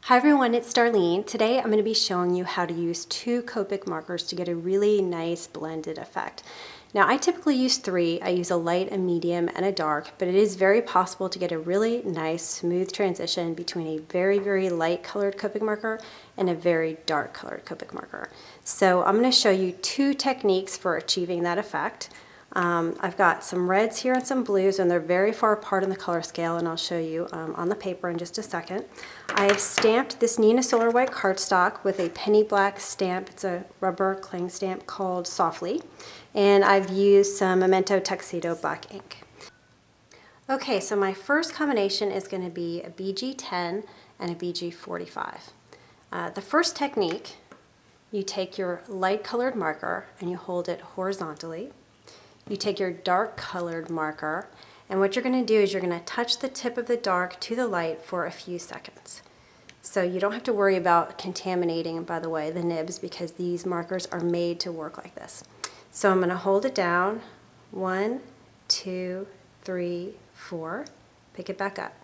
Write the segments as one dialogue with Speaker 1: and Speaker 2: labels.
Speaker 1: Hi everyone, it's Darlene. Today I'm going to be showing you how to use two Copic markers to get a really nice blended effect. Now I typically use three. I use a light, a medium, and a dark, but it is very possible to get a really nice smooth transition between a very light colored Copic marker and a very dark colored Copic marker. So I'm going to show you two techniques for achieving that effect. I've got some reds here and some blues, and they're very far apart in the color scale, and I'll show you on the paper in just a second. I have stamped this Nina Solar White cardstock with a penny black stamp. It's a rubber cling stamp called Softly, and I've used some Memento Tuxedo black ink. Okay, so my first combination is going to be a BG10 and a BG45. The first technique, you take your light colored marker and you hold it horizontally. You take your dark colored marker, and what you're going to do is you're going to touch the tip of the dark to the light for a few seconds. So you don't have to worry about contaminating, by the way, the nibs, because these markers are made to work like this. So I'm going to hold it down, 1, 2, 3, 4, pick it back up.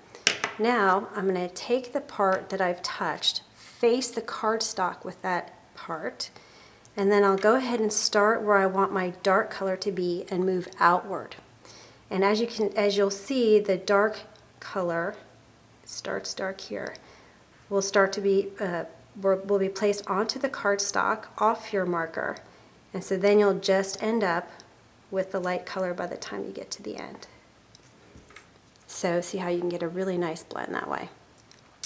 Speaker 1: Now I'm going to take the part that I've touched, face the cardstock with that part, and then I'll go ahead and start where I want my dark color to be and move outward. And as you'll see, the dark color starts dark here. Will start to be will be placed onto the cardstock off your marker, and so then you'll just end up with the light color by the time you get to the end. So see how you can get a really nice blend that way.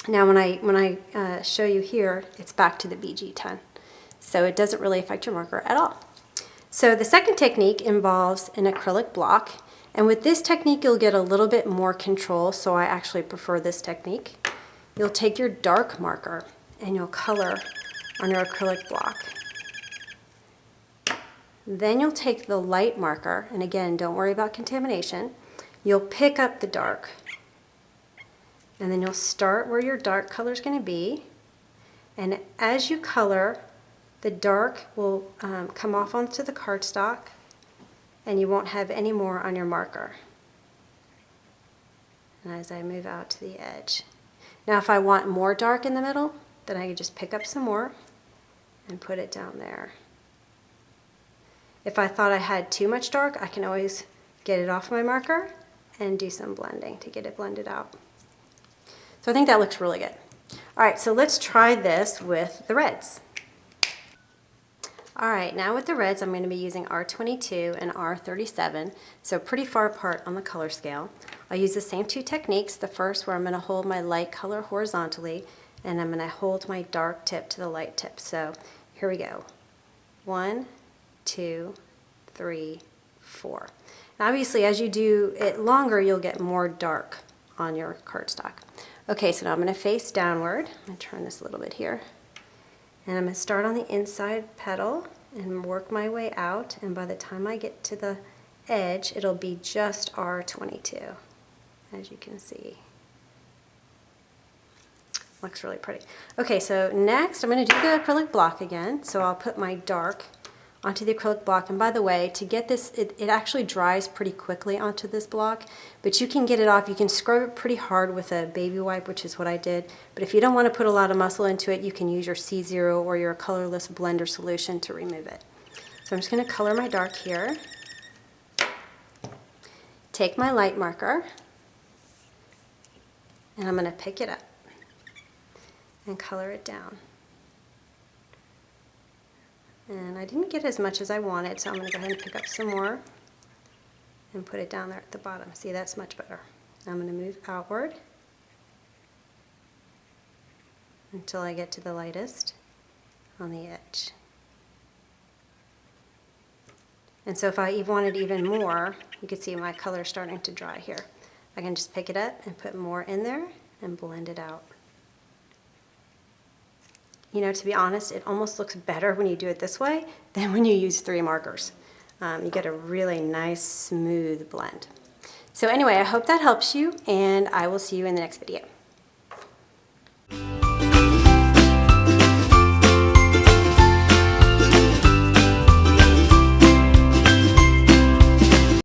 Speaker 1: Now when I show you here, it's back to the BG10. So it doesn't really affect your marker at all. So the second technique involves an acrylic block, and with this technique you'll get a little bit more control, so I actually prefer this technique. You'll take your dark marker and you'll color on your acrylic block. Then you'll take the light marker, and again, don't worry about contamination. You'll pick up the dark, and then you'll start where your dark color is going to be, and as you color, the dark will come off onto the cardstock, and you won't have any more on your marker. And as I move out to the edge. Now if I want more dark in the middle, then I can just pick up some more and put it down there. If I thought I had too much dark, I can always get it off my marker and do some blending to get it blended out. So I think that looks really good. All right, so let's try this with the reds. All right, now with the reds, I'm going to be using R22 and R37, so pretty far apart on the color scale. I'll use the same two techniques. The first, where I'm going to hold my light color horizontally, and I'm going to hold my dark tip to the light tip. So here we go. 1, 2, 3, 4. Now obviously, as you do it longer, you'll get more dark on your cardstock. Okay, so now I'm going to face downward. I'm going to turn this a little bit here. And I'm going to start on the inside petal and work my way out, and by the time I get to the edge, it'll be just R22, as you can see. Looks really pretty. Okay, so next I'm going to do the acrylic block again. So I'll put my dark onto the acrylic block, and by the way, to get this, it actually dries pretty quickly onto this block, but you can get it off. You can scrub it pretty hard with a baby wipe, which is what I did, but if you don't want to put a lot of muscle into it, you can use your C0 or your colorless blender solution to remove it. So I'm just going to color my dark here, take my light marker, and I'm going to pick it up and color it down. And I didn't get as much as I wanted, so I'm going to go ahead and pick up some more and put it down there at the bottom. See, that's much better. I'm going to move outward until I get to the lightest on the edge. And so if I wanted even more, you can see my color starting to dry here. I can just pick it up and put more in there and blend it out. You know, to be honest, it almost looks better when you do it this way than when you use three markers. You get a really nice, smooth blend. So anyway, I hope that helps you, and I will see you in the next video.